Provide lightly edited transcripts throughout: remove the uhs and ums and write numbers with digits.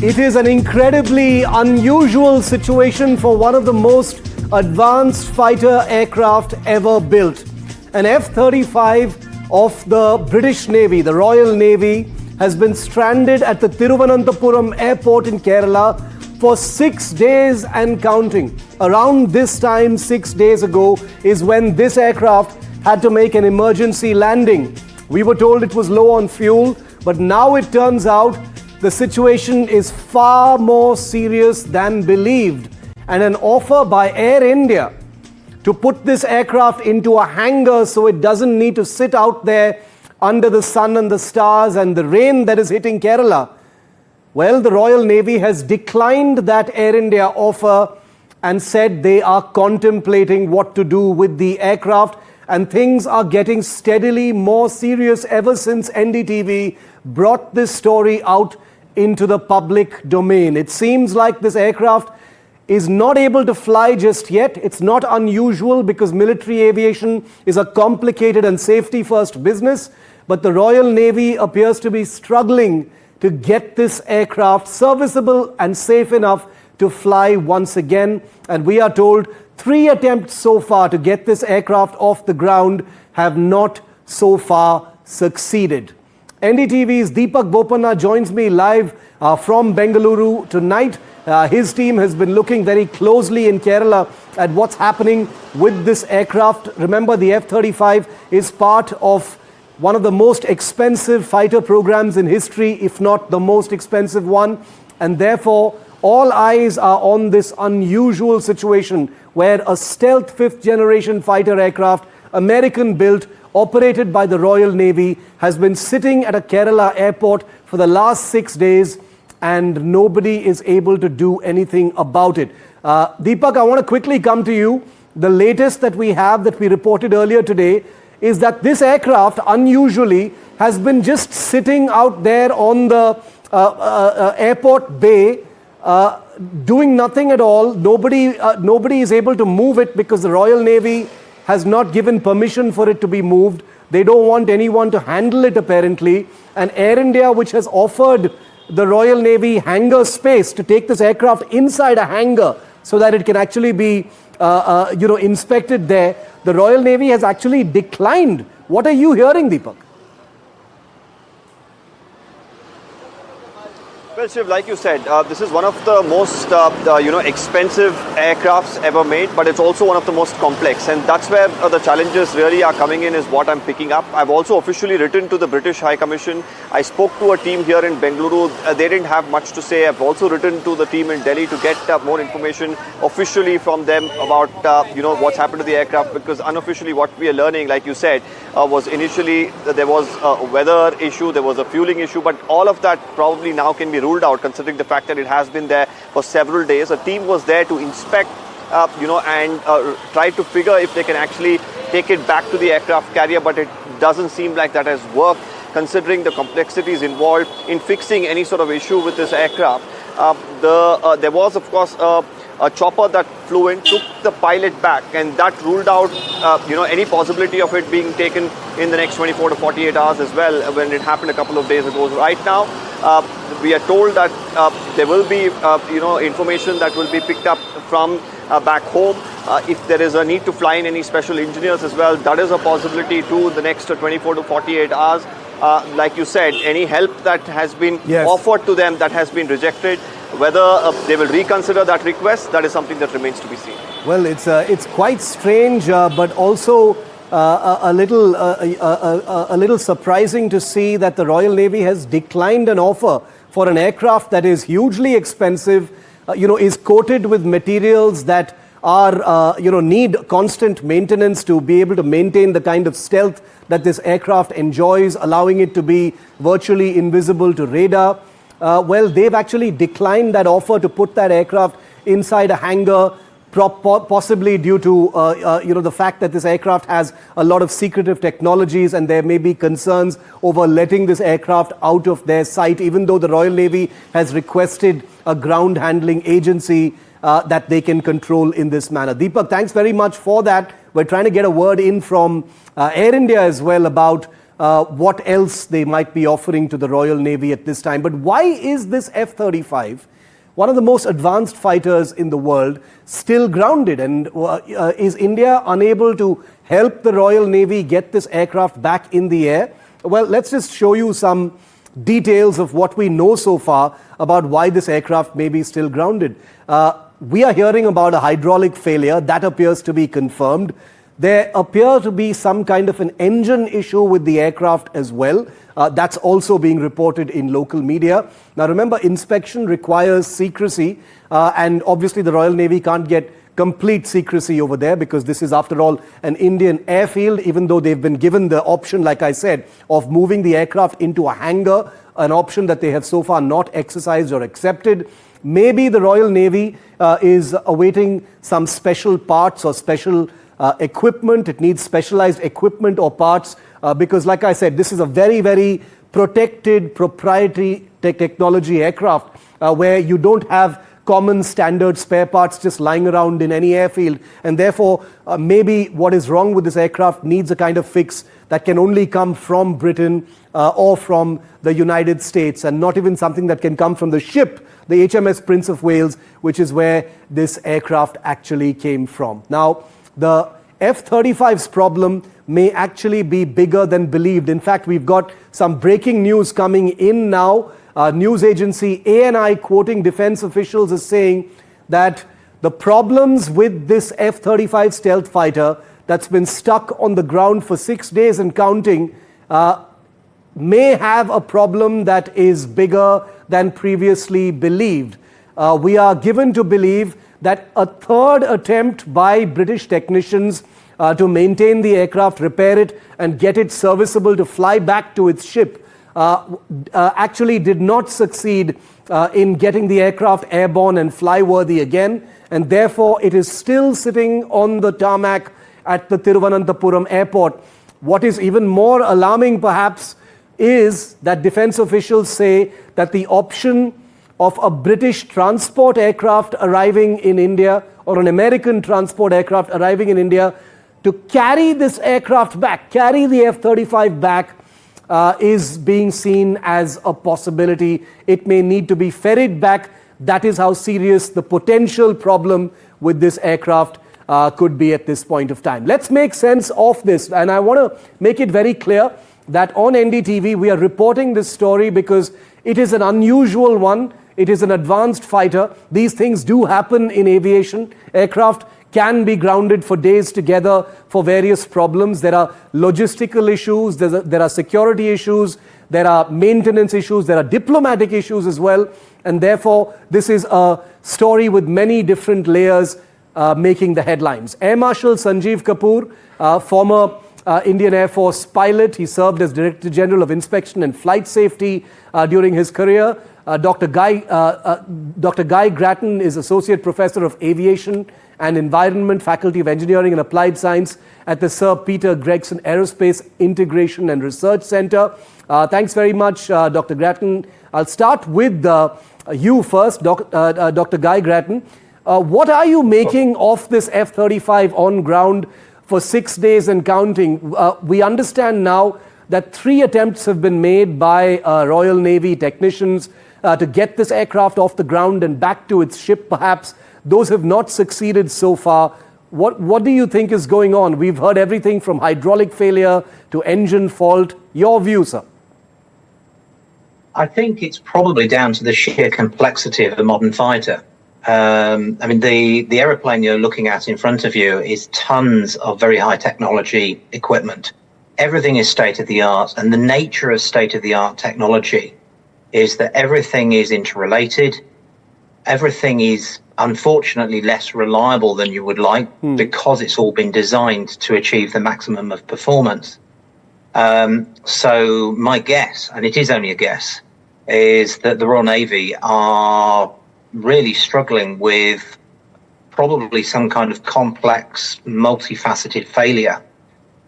It is an incredibly unusual situation for one of the most advanced fighter aircraft ever built. An F-35 of the British Navy, the Royal Navy, has been stranded at the Thiruvananthapuram airport in Kerala for 6 days and counting. Around this time, 6 days ago, is when this aircraft had to make an emergency landing. We were told it was low on fuel, but now it turns out the situation is far more serious than believed. And an offer by Air India to put this aircraft into a hangar so it doesn't need to sit out there under the sun and the stars and the rain that is hitting Kerala. Well, the Royal Navy has declined that Air India offer and said they are contemplating what to do with the aircraft, and things are getting steadily more serious ever since NDTV brought this story out into the public domain. It seems like this aircraft is not able to fly just yet. It's not unusual because military aviation is a complicated and safety-first business, but the Royal Navy appears to be struggling to get this aircraft serviceable and safe enough to fly once again. And we are told 3 attempts so far to get this aircraft off the ground have not so far succeeded. NDTV's Deepak Bopanna joins me live from Bengaluru tonight. His team has been looking very closely in Kerala at what's happening with this aircraft. Remember, the F-35 is part of one of the most expensive fighter programs in history, if not the most expensive one. And therefore, all eyes are on this unusual situation where a stealth 5th generation fighter aircraft, American-built, operated by the Royal Navy, has been sitting at a Kerala airport for the last 6 days and nobody is able to do anything about it. Deepak, I want to quickly come to you. The latest that we have, that we reported earlier today, is that this aircraft, unusually, has been just sitting out there on the airport bay, doing nothing at all. Nobody is able to move it because the Royal Navy has not given permission for it to be moved. They don't want anyone to handle it, apparently. And Air India, which has offered the Royal Navy hangar space to take this aircraft inside a hangar so that it can actually be inspected there, the Royal Navy has actually declined. What are you hearing, Deepak? Well, Shiv, like you said, this is one of the most expensive aircrafts ever made, but it's also one of the most complex, and that's where the challenges really are coming in, is what I'm picking up. I've also officially written to the British High Commission. I spoke to a team here in Bengaluru. They didn't have much to say. I've also written to the team in Delhi to get more information officially from them about what's happened to the aircraft, because unofficially what we are learning, like you said, was initially there was a weather issue, there was a fueling issue, but all of that probably now can be ruled out, considering the fact that it has been there for several days. A team was there to inspect, and try to figure if they can actually take it back to the aircraft carrier, but it doesn't seem like that has worked, considering the complexities involved in fixing any sort of issue with this aircraft. There was, of course, a chopper that flew in, took the pilot back, and that ruled out any possibility of it being taken in the next 24 to 48 hours as well, when it happened a couple of days ago. Right now, we are told that there will be information that will be picked up from back home. If there is a need to fly in any special engineers as well, that is a possibility too, the next 24 to 48 hours. Like you said, any help that has been offered to them that has been rejected, whether they will reconsider that request, that is something that remains to be seen. Well, it's quite strange, but also a little surprising to see that the Royal Navy has declined an offer for an aircraft that is hugely expensive, is coated with materials that are need constant maintenance to be able to maintain the kind of stealth that this aircraft enjoys, allowing it to be virtually invisible to radar. Well, they've actually declined that offer to put that aircraft inside a hangar, possibly due to the fact that this aircraft has a lot of secretive technologies, and there may be concerns over letting this aircraft out of their sight, even though the Royal Navy has requested a ground handling agency that they can control in this manner. Deepak, thanks very much for that. We're trying to get a word in from Air India as well about what else they might be offering to the Royal Navy at this time. But why is this F-35, one of the most advanced fighters in the world, still grounded? And is India unable to help the Royal Navy get this aircraft back in the air? Well, let's just show you some details of what we know so far about why this aircraft may be still grounded. We are hearing about a hydraulic failure. That appears to be confirmed. There appear to be some kind of an engine issue with the aircraft as well. That's also being reported in local media. Now remember, inspection requires secrecy, and obviously the Royal Navy can't get complete secrecy over there because this is, after all, an Indian airfield, even though they've been given the option, like I said, of moving the aircraft into a hangar, an option that they have so far not exercised or accepted. Maybe the Royal Navy is awaiting some special parts or special equipment. It needs specialized equipment or parts because, like I said, this is a very, very protected proprietary technology aircraft where you don't have common standard spare parts just lying around in any airfield, and therefore maybe what is wrong with this aircraft needs a kind of fix that can only come from Britain or from the United States, and not even something that can come from the ship, the HMS Prince of Wales, which is where this aircraft actually came from. Now, the F-35's problem may actually be bigger than believed. In fact, we've got some breaking news coming in now. News agency ANI, quoting defense officials, is saying that the problems with this F-35 stealth fighter that's been stuck on the ground for 6 days and counting may have a problem that is bigger than previously believed. We are given to believe that a third attempt by British technicians to maintain the aircraft, repair it, and get it serviceable to fly back to its ship actually did not succeed in getting the aircraft airborne and flyworthy again, and therefore it is still sitting on the tarmac at the Thiruvananthapuram airport. What is even more alarming perhaps is that defense officials say that the option of a British transport aircraft arriving in India or an American transport aircraft arriving in India to carry this aircraft back, carry the F-35 back, is being seen as a possibility. It may need to be ferried back. That is how serious the potential problem with this aircraft could be at this point of time. Let's make sense of this, and I want to make it very clear that on NDTV we are reporting this story because it is an unusual one. It is an advanced fighter. These things do happen in aviation. Aircraft can be grounded for days together for various problems. There are logistical issues, there are security issues, there are maintenance issues, there are diplomatic issues as well, and therefore this is a story with many different layers making the headlines. Air Marshal Sanjeev Kapoor, former Indian Air Force pilot, he served as Director General of Inspection and Flight Safety during his career. Dr. Guy Grattan is Associate Professor of Aviation and Environment, Faculty of Engineering and Applied Science at the Sir Peter Gregson Aerospace Integration and Research Center. Thanks very much, Dr. Grattan. I'll start with you first, Dr. Guy Grattan. What are you making of this F-35 on ground for 6 days and counting? We understand now that 3 attempts have been made by Royal Navy technicians to get this aircraft off the ground and back to its ship, perhaps. Those have not succeeded so far. What do you think is going on? We've heard everything from hydraulic failure to engine fault. Your view, sir? I think it's probably down to the sheer complexity of the modern fighter. I mean, the aeroplane you're looking at in front of you is tons of very high technology equipment. Everything is state-of-the-art, and the nature of state-of-the-art technology is that everything is interrelated. Everything is unfortunately less reliable than you would like because it's all been designed to achieve the maximum of performance. So my guess, and it is only a guess, is that the Royal Navy are really struggling with probably some kind of complex, multifaceted failure.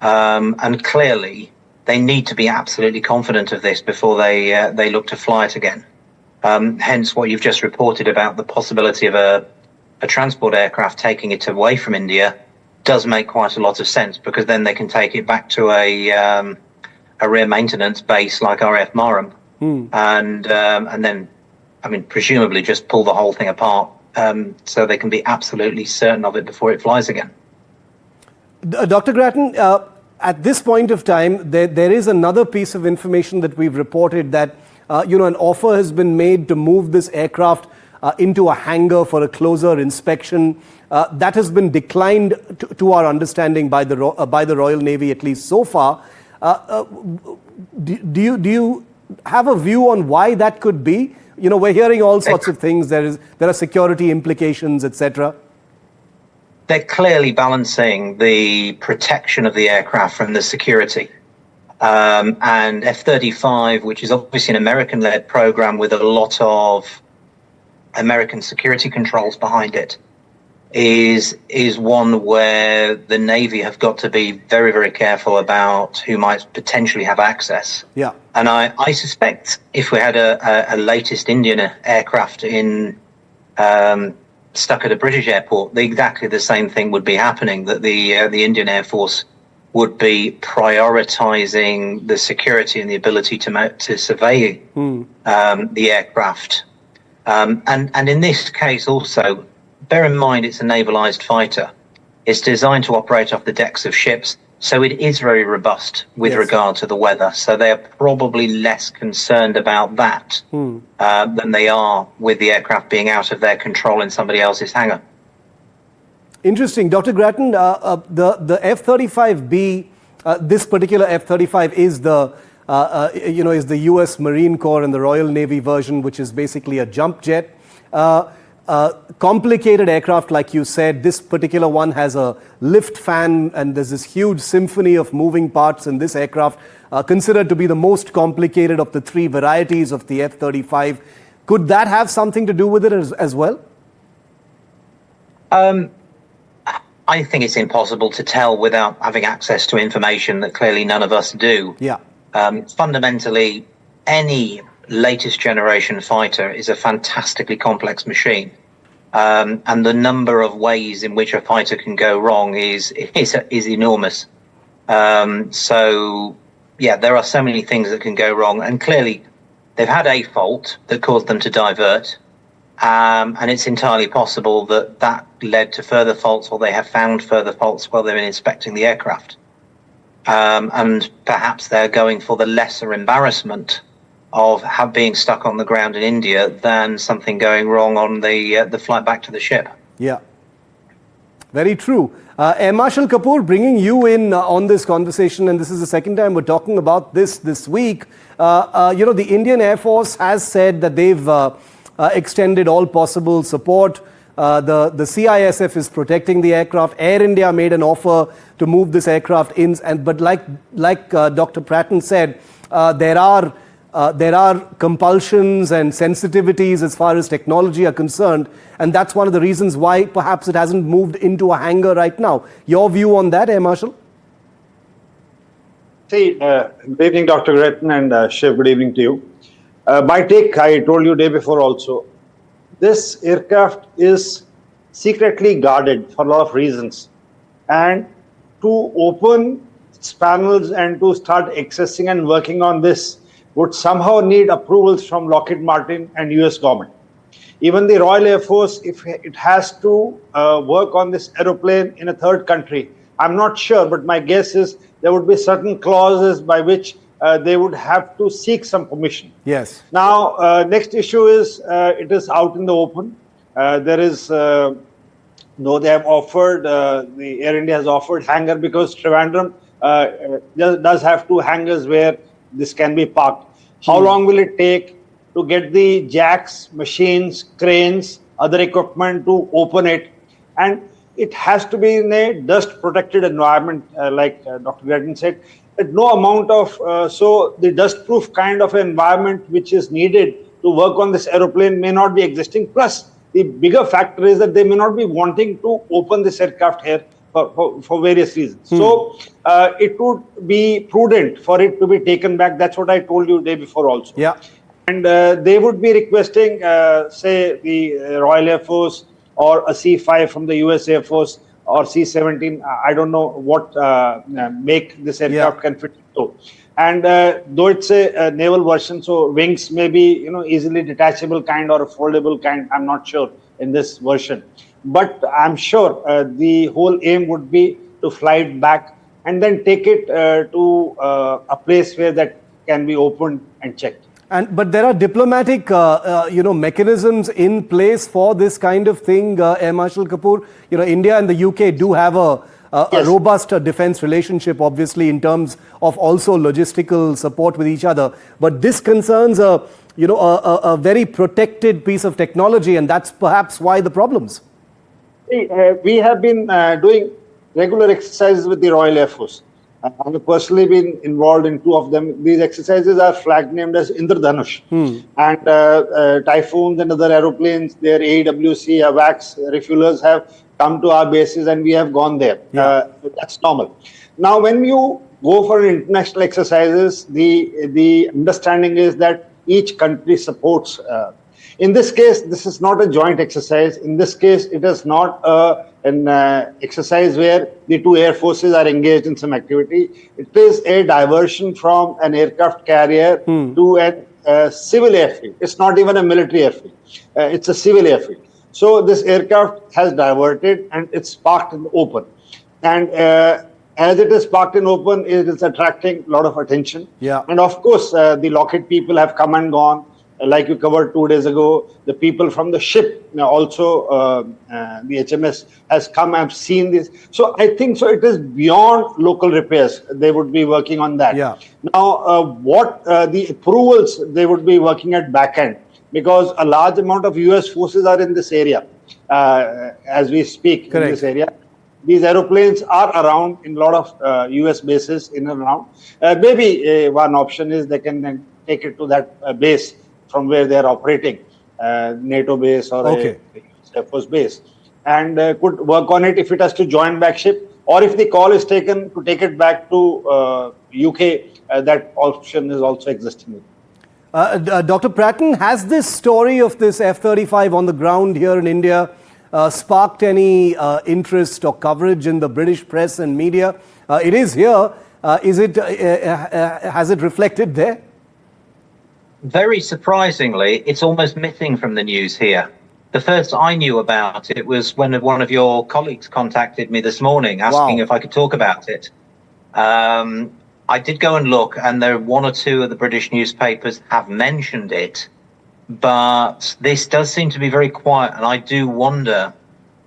And clearly, they need to be absolutely confident of this before they look to fly it again. Hence what you've just reported about the possibility of a transport aircraft taking it away from India does make quite a lot of sense, because then they can take it back to a a rear maintenance base like RF Marham, and then, I mean, presumably just pull the whole thing apart so they can be absolutely certain of it before it flies again. Dr. Grattan, at this point of time, there is another piece of information that we've reported that an offer has been made to move this aircraft into a hangar for a closer inspection. That has been declined, to our understanding, by the Royal Navy, at least so far. Do you have a view on why that could be? We're hearing all sorts of things. There are security implications, etc. They're clearly balancing the protection of the aircraft from the security. And F-35, which is obviously an American-led program with a lot of American security controls behind it, is one where the Navy have got to be very, very careful about who might potentially have access. Yeah. And I suspect if we had a latest Indian aircraft stuck at a British airport, exactly the same thing would be happening, that the Indian Air Force would be prioritizing the security and the ability to survey the aircraft. And in this case also, bear in mind it's a navalized fighter. It's designed to operate off the decks of ships, so it is very robust with regard to the weather. So they're probably less concerned about that than they are with the aircraft being out of their control in somebody else's hangar. Interesting. Dr. Grattan, the F-35B, this particular F-35 is the US Marine Corps and the Royal Navy version, which is basically a jump jet. Complicated aircraft, like you said. This particular one has a lift fan, and there's this huge symphony of moving parts in this aircraft, considered to be the most complicated of the three varieties of the F-35. Could that have something to do with it as well? I think it's impossible to tell without having access to information that clearly none of us do. Yeah. Fundamentally, any latest generation fighter is a fantastically complex machine. And the number of ways in which a fighter can go wrong is enormous. So, yeah, there are so many things that can go wrong. And clearly, they've had a fault that caused them to divert. And it's entirely possible that led to further faults, or they have found further faults while they've been inspecting the aircraft. And perhaps they're going for the lesser embarrassment of being stuck on the ground in India than something going wrong on the flight back to the ship. Yeah, very true. Air Marshal Kapoor, bringing you in on this conversation, and this is the second time we're talking about this week. The Indian Air Force has said that they've extended all possible support. The CISF is protecting the aircraft. Air India made an offer to move this aircraft in, but like Dr. Pratton said, there are compulsions and sensitivities as far as technology are concerned, and that's one of the reasons why perhaps it hasn't moved into a hangar right now. Your view on that, Air Marshal? See, good evening, Dr. Grattan, and Shiv, good evening to you. My take, I told you day before also, this aircraft is secretly guarded for a lot of reasons. And to open its panels and to start accessing and working on this would somehow need approvals from Lockheed Martin and US government. Even the Royal Air Force, if it has to work on this aeroplane in a third country, I'm not sure, but my guess is there would be certain clauses by which they would have to seek some permission. Yes. Now, next issue is it is out in the open. There is, no, they have offered, the Air India has offered hangar because Trivandrum does have two hangars where this can be parked. How long will it take to get the jacks, machines, cranes, other equipment to open it? And it has to be in a dust-protected environment, like Dr. Grattan said. No amount of, so the dust-proof kind of environment which is needed to work on this aeroplane may not be existing. Plus, the bigger factor is that they may not be wanting to open this aircraft here for various reasons. So it would be prudent for it to be taken back. That's what I told you day before also. Yeah. And they would be requesting, say, the Royal Air Force or a C-5 from the US Air Force or C-17. I don't know what make this aircraft can fit into. And though it's a naval version, so wings may be easily detachable kind or a foldable kind. I'm not sure in this version, but I'm sure the whole aim would be to fly it back and then take it to a place where that can be opened and checked. But there are diplomatic, mechanisms in place for this kind of thing, Air Marshal Kapoor. India and the UK do have a Yes. robust defense relationship, obviously, in terms of also logistical support with each other. But this concerns a very protected piece of technology, and that's perhaps why the problems. We have been doing regular exercises with the Royal Air Force. I have personally been involved in 2 of them. These exercises are flag named as Indradhanush. And Typhoons and other aeroplanes, their AWC, AWACS refuelers have come to our bases and we have gone there. Yeah. That's normal. Now, when you go for international exercises, the understanding is that each country supports. In this case, this is not a joint exercise. In this case, it is not an exercise where the 2 air forces are engaged in some activity. It is a diversion from an aircraft carrier to a civil airfield. It's not even a military airfield. It's a civil airfield. So this aircraft has diverted and it's parked in the open. And as it is parked in open, it is attracting a lot of attention. Yeah. And of course, the Lockheed people have come and gone. Like you covered 2 days ago, the people from the ship, also the HMS has come and seen this. So I think so it is beyond local repairs. They would be working on that. Yeah. Now, what the approvals they would be working at back end, because a large amount of US forces are in this area as we speak. Correct. In this area. These aeroplanes are around in a lot of US bases in and around. Maybe one option is they can then take it to that base from where they are operating, NATO base or a Air Force base, and could work on it if it has to join back ship, or if the call is taken to take it back to UK, that option is also existing. Dr. Pratton, has this story of this F-35 on the ground here in India sparked any interest or coverage in the British press and media? It is here. Has it reflected there? Very surprisingly, it's almost missing from the news here. The first I knew about it was when one of your colleagues contacted me this morning asking if I could talk about it. I did go and look, and there 1 or 2 of the British newspapers have mentioned it, but this does seem to be very quiet, and I do wonder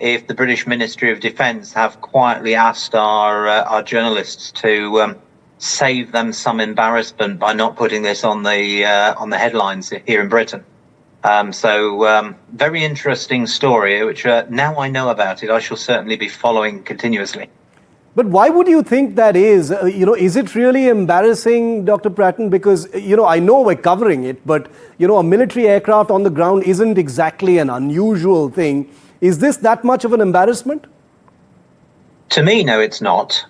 if the British Ministry of Defence have quietly asked our journalists to save them some embarrassment by not putting this on the headlines here in Britain. Very interesting story, which now I know about it, I shall certainly be following continuously. But why would you think that is? Is it really embarrassing, Dr. Pratton? Because, I know we're covering it, but, a military aircraft on the ground isn't exactly an unusual thing. Is this that much of an embarrassment? To me, no, it's not.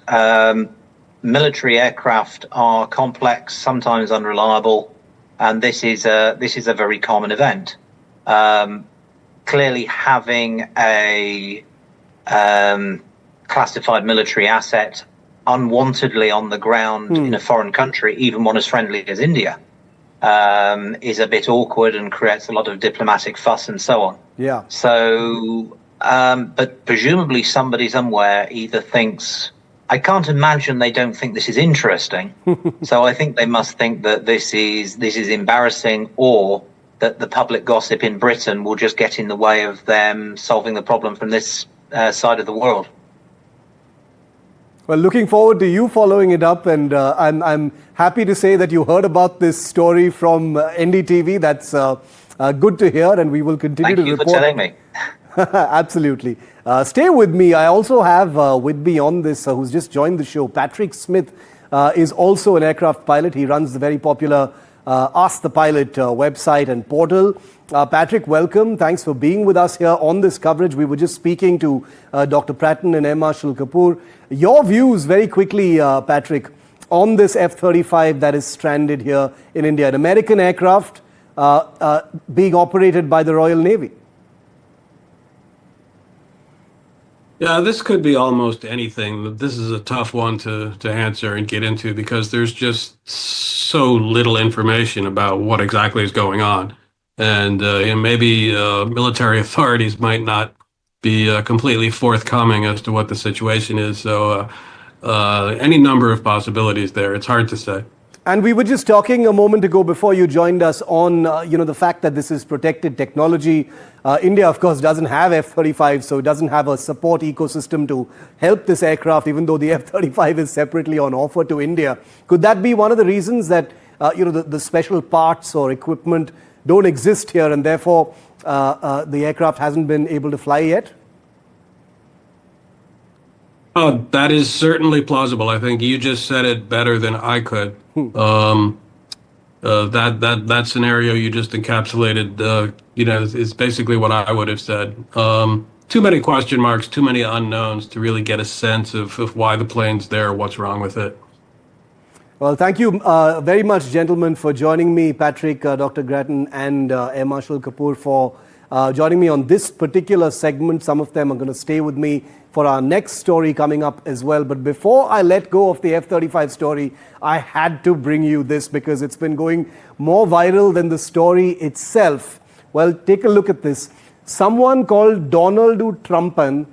Military aircraft are complex, sometimes unreliable, and this is a very common event. Clearly, having a classified military asset unwantedly on the ground in a foreign country, even one as friendly as India, is a bit awkward and creates a lot of diplomatic fuss and so on. Yeah. So, but presumably somebody somewhere either thinks, I can't imagine they don't think this is interesting. So I think they must think that this is embarrassing, or that the public gossip in Britain will just get in the way of them solving the problem from this side of the world. Well, looking forward to you following it up, and I'm happy to say that you heard about this story from NDTV. That's good to hear, and we will continue to report. Thank you for telling me. Absolutely. Stay with me. I also have with me on this, who's just joined the show, Patrick Smith is also an aircraft pilot. He runs the very popular Ask the Pilot website and portal. Patrick, welcome. Thanks for being with us here on this coverage. We were just speaking to Dr. Pratton and Air Marshal Kapoor. Your views very quickly, Patrick, on this F-35 that is stranded here in India, an American aircraft being operated by the Royal Navy. Yeah, this could be almost anything. This is a tough one to answer and get into because there's just so little information about what exactly is going on. And maybe military authorities might not be completely forthcoming as to what the situation is. So any number of possibilities there. It's hard to say. And we were just talking a moment ago before you joined us on, the fact that this is protected technology. India, of course, doesn't have F-35, so it doesn't have a support ecosystem to help this aircraft, even though the F-35 is separately on offer to India. Could that be one of the reasons that, the special parts or equipment don't exist here, and therefore the aircraft hasn't been able to fly yet? That is certainly plausible. I think you just said it better than I could. That scenario you just encapsulated, is basically what I would have said. Too many question marks, too many unknowns to really get a sense of why the plane's there, what's wrong with it. Well, thank you very much, gentlemen, for joining me, Patrick, Dr. Grattan, and Air Marshal Kapoor, for joining me on this particular segment. Some of them are going to stay with me for our next story coming up as well. But before I let go of the F-35 story, I had to bring you this because it's been going more viral than the story itself. Well, take a look at this. Someone called Donald Trumpan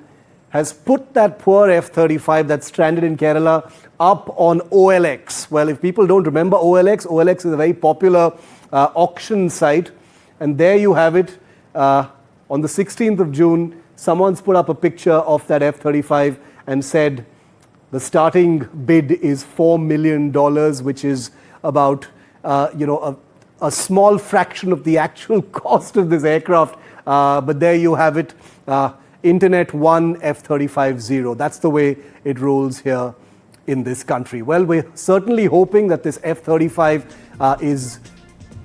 has put that poor F-35 that's stranded in Kerala up on OLX. Well, if people don't remember OLX, OLX is a very popular auction site. And there you have it. On the 16th of June, someone's put up a picture of that F-35 and said the starting bid is $4 million, which is about, a small fraction of the actual cost of this aircraft. But there you have it. Internet 1, F-35 0. That's the way it rolls here in this country. Well, we're certainly hoping that this F-35 is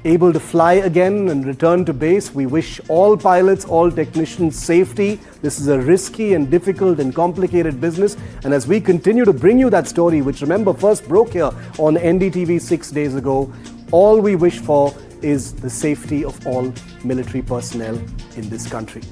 able to fly again and return to base. We wish all pilots, all technicians safety. This is a risky and difficult and complicated business. And as we continue to bring you that story, which remember first broke here on NDTV 6 days ago, all we wish for is the safety of all military personnel in this country.